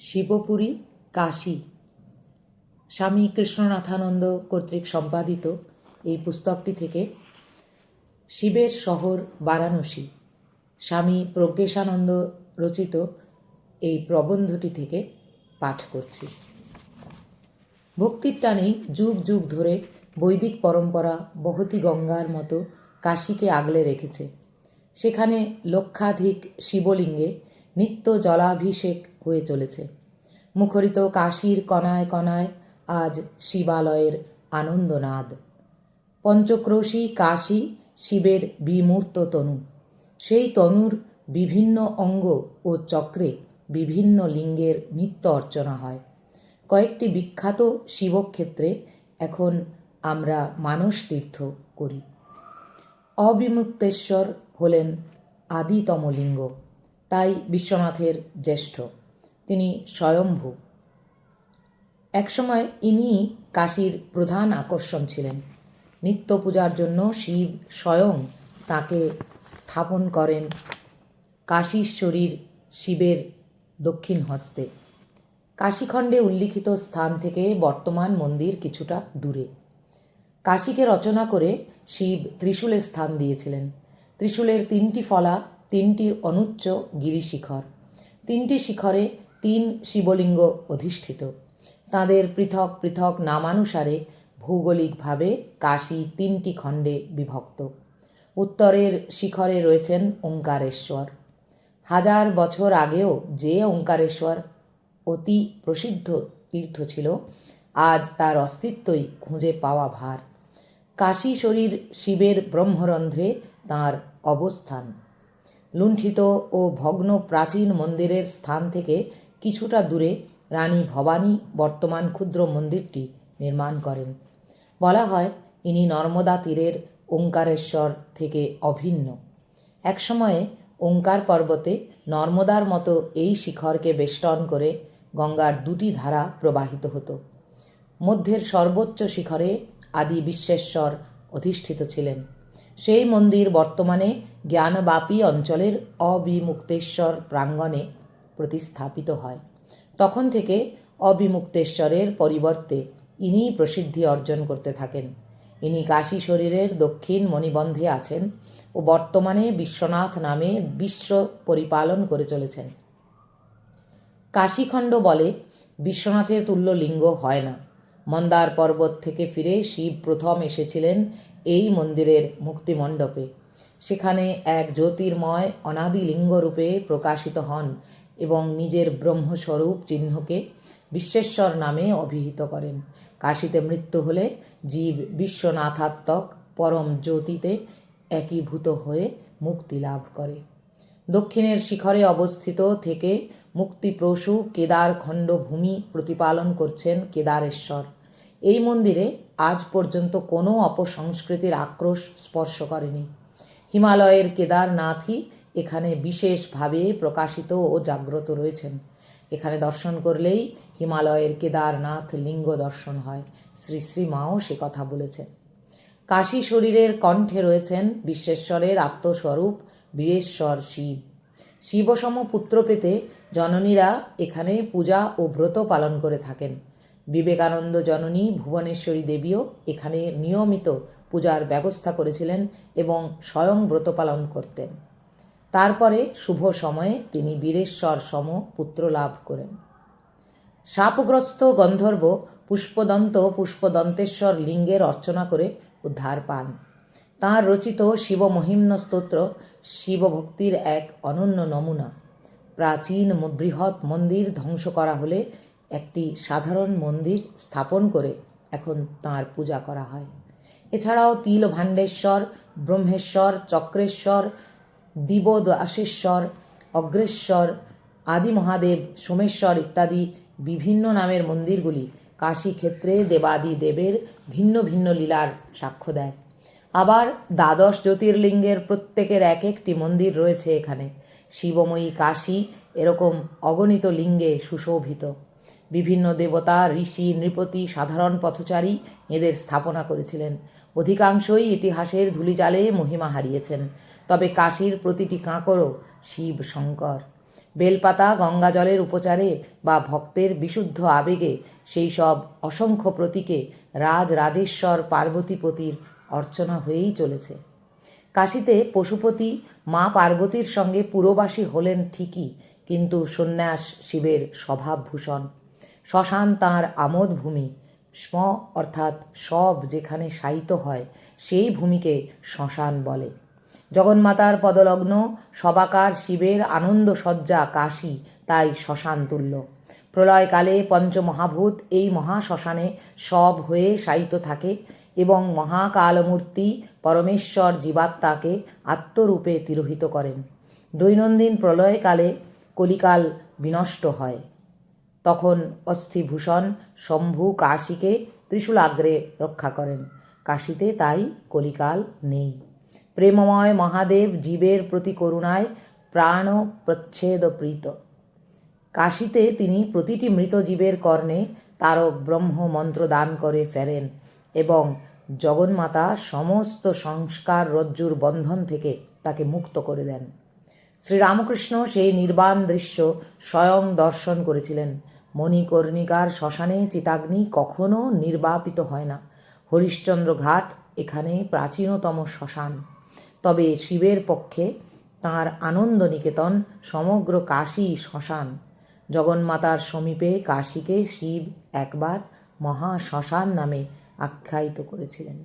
শিবপুরী কাশী স্বামী কৃষ্ণনাথানন্দ কর্তৃক সম্পাদিত এই পুস্তকটি থেকে শিবের শহর বারাণসী স্বামী প্রজ্ঞেশানন্দ রচিত এই প্রবন্ধটি থেকে পাঠ করছি। ভক্তির টানেই যুগ যুগ ধরে বৈদিক পরম্পরা বহতি গঙ্গার মতো কাশীকে আগলে রেখেছে। সেখানে লক্ষাধিক শিবলিঙ্গে নিত্য জলাভিষেক হয়ে চলেছে। মুখরিত কাশীর কণায় কণায় আজ শিবালয়ের আনন্দনাদ। পঞ্চক্রোশী কাশী শিবের বিমূর্ত তনু। সেই তনুর বিভিন্ন অঙ্গ ও চক্রে বিভিন্ন লিঙ্গের নিত্য অর্চনা হয়। কয়েকটি বিখ্যাত শিবক্ষেত্রে এখন আমরা মানস তীর্থ করি। অবিমুক্তেশ্বর হলেন আদিতম লিঙ্গ, তাই বিশ্বনাথের জ্যেষ্ঠ। তিনি স্বয়ম্ভু। একসময় ইনি কাশীর প্রধান আকর্ষণ ছিলেন। নিত্য পূজার জন্য শিব স্বয়ং তাকে স্থাপন করেন কাশীশ্বরীর শিবের দক্ষিণ হস্তে। কাশীখণ্ডে উল্লিখিত স্থান থেকে বর্তমান মন্দির কিছুটা দূরে। কাশীকে রচনা করে শিব ত্রিশূলে স্থান দিয়েছিলেন। ত্রিশূলের তিনটি ফলা, তিনটি অনুচ্চ গিরিশিখর। তিনটি শিখরে 3 শিবলিঙ্গ অধিষ্ঠিত। তাঁদের পৃথক পৃথক নামানুসারে ভৌগোলিকভাবে কাশী 3টি খণ্ডে বিভক্ত। উত্তরের শিখরে রয়েছেন ওঙ্কারেশ্বর। 1000 বছর আগেও যে ওঙ্কারেশ্বর অতি প্রসিদ্ধ তীর্থ ছিল, আজ তার অস্তিত্বই খুঁজে পাওয়া ভার। কাশীশ্বরীর শিবের ব্রহ্মরন্ধ্রে তাঁর অবস্থান। লুণ্ঠিত ও ভগ্ন প্রাচীন মন্দিরের স্থান থেকে কিছুটা দূরে রানী ভবানী বর্তমান ক্ষুদ্র মন্দিরটি নির্মাণ করেন। বলা হয় ইনি নর্মদা তীরের ওঙ্কারেশ্বর থেকে অভিন্ন। একসময়ে ওঙ্কার পর্বতে নর্মদার মতো এই শিখরকে বেষ্টন করে গঙ্গার 2টি ধারা প্রবাহিত হতো। মধ্যের সর্বোচ্চ শিখরে আদি বিশ্বেশ্বর অধিষ্ঠিত ছিলেন। সেই মন্দির বর্তমানে জ্ঞানবাপী অঞ্চলের অবিমুক্তেশ্বর প্রাঙ্গণে প্রতিস্থাপিত হয়। তখন থেকে অবিমুক্তেশ্বরের পরিবর্তে ইনিই প্রসিদ্ধি অর্জন করতে থাকেন। ইনি কাশী শরীরের দক্ষিণ মণিবন্ধে আছেন ও বর্তমানে বিশ্বনাথ নামে বিশ্ব পরিপালন করে চলেছেন। কাশীখণ্ড বলে বিশ্বনাথের তুল্য লিঙ্গ হয় না। মন্দার পর্বত থেকে ফিরে শিব প্রথম এসেছিলেন এই মন্দিরের মুক্তিমণ্ডপে। সেখানে এক জ্যোতির্ময় অনাদি লিঙ্গরূপে প্রকাশিত হন এবং নিজের ব্রহ্মস্বরূপ চিহ্নকে বিশ্বেশ্বর নামে অভিহিত করেন। কাশীতে মৃত্যু হলে জীব বিশ্বনাথাত্মক পরম জ্যোতিতে একীভূত হয়ে মুক্তি লাভ করে। দক্ষিণের শিখরে অবস্থিত থেকে মুক্তিপ্রসূ কেদারখণ্ড ভূমি প্রতিপালন করছেন কেদারেশ্বর। এই মন্দিরে আজ পর্যন্ত কোনো অপসংস্কৃতির আক্রোশ স্পর্শ করেনি। হিমালয়ের কেদারনাথই এখানে বিশেষভাবে প্রকাশিত ও জাগ্রত রয়েছেন। এখানে দর্শন করলেই হিমালয়ের কেদারনাথ লিঙ্গ দর্শন হয়। শ্রী শ্রী মাও সে কথা বলেছেন। কাশী শরীরের কণ্ঠে রয়েছেন বিশ্বেশ্বরের আত্মস্বরূপ বীরেশ্বর শিব। শিবসম পুত্র পেতে জননীরা এখানে পূজা ও ব্রত পালন করে থাকেন। বিবেকানন্দ জননী ভুবনেশ্বরী দেবীও এখানে নিয়মিত পূজার ব্যবস্থা করেছিলেন এবং স্বয়ং ব্রত পালন করতেন। তারপরে শুভ সময়ে তিনি বীরেশ্বর সম পুত্র লাভ করেন। শাপগ্রস্ত গন্ধর্ব পুষ্পদন্তেশ্বর লিঙ্গের অর্চনা করে উদ্ধার পান। তাঁর রচিত শিবমহিম্ন স্তোত্র শিবভক্তির এক অনন্য নমুনা। প্রাচীন বৃহৎ মন্দির ধ্বংস করা হলে একটি সাধারণ মন্দির স্থাপন করে এখন তাঁর পূজা করা হয়। এছাড়াও তিলভাণ্ডেশ্বর, ব্রহ্মেশ্বর, চক্রেশ্বর, দিবদাসেশ্বর, অগ্রেশ্বর, আদি মহাদেব, সোমেশ্বর ইত্যাদি বিভিন্ন নামের মন্দিরগুলি কাশী ক্ষেত্রে দেবাদি দেবের ভিন্ন ভিন্ন লীলার সাক্ষ্য দেয়। আবার 12 জ্যোতির্লিঙ্গের প্রত্যেকের এক একটি মন্দির রয়েছে এখানে। শিবময়ী কাশী এরকম অগণিত লিঙ্গে সুশোভিত। বিভিন্ন দেবতা, ঋষি, নৃপতি, সাধারণ পথচারী এদের স্থাপনা করেছিলেন। অধিকাংশই ইতিহাসের ধূলিজালে মহিমা হারিয়েছেন। তবে কাশীর প্রতিটি কাঁকরও শিব শঙ্কর। বেলপাতা গঙ্গা জলের উপচারে বা ভক্তের বিশুদ্ধ আবেগে সেই সব অসংখ্য প্রতীকে রাজরাজেশ্বর পার্বতীপতির অর্চনা হয়েই চলেছে। কাশীতে পশুপতি মা পার্বতীর সঙ্গে পুরবাসী হলেন ঠিকই, কিন্তু সন্ন্যাস শিবের স্বভাবভূষণ। শ্মশান তাঁর আমোদভূমি। স্ম অর্থাৎ সব যেখানে শায়িত হয় সেই ভূমিকে শ্মশান বলে। জগন্মাতার পদলগ্ন সবাকার শিবের আনন্দ সজ্জা কাশী তাই শ্মশান তুল্য। প্রলয়কালে পঞ্চমহাভূত এই মহাশ্মশানে সব হয়ে শায়িত থাকে এবং মহাকালমূর্তি পরমেশ্বর জীবাত্মাকে আত্মরূপে তিরোহিত করেন। দৈনন্দিন প্রলয়কালে কলিকাল বিনষ্ট হয়, তখন অস্থিভূষণ শম্ভু কাশীকে ত্রিশূলাগ্রে রক্ষা করেন। কাশীতে তাই কলিকাল নেই। প্রেমময় মহাদেব জীবের প্রতি করুণায় প্রাণ প্রচ্ছেদপ্রীত। কাশীতে তিনি প্রতিটি মৃত জীবের কর্ণে তারক ব্রহ্ম মন্ত্র দান করে ফেরেন এবং জগন্মাতা সমস্ত সংস্কার রজ্জুর বন্ধন থেকে তাকে মুক্ত করে দেন। শ্রীরামকৃষ্ণ সেই নির্বাণ দৃশ্য স্বয়ং দর্শন করেছিলেন। মণিকর্ণিকার শ্মশানে চিতাগ্নি কখনো নির্বাপিত হয় না। হরিশ্চন্দ্র ঘাট এখানে প্রাচীনতম শ্মশান। তবে শিবের পক্ষে তাঁর আনন্দ নিকেতন সমগ্র কাশী শ্মশান। জগন্মাতার সমীপে কাশীকে শিব একবার মহাশ্মশান নামে আখ্যায়িত করেছিলেন।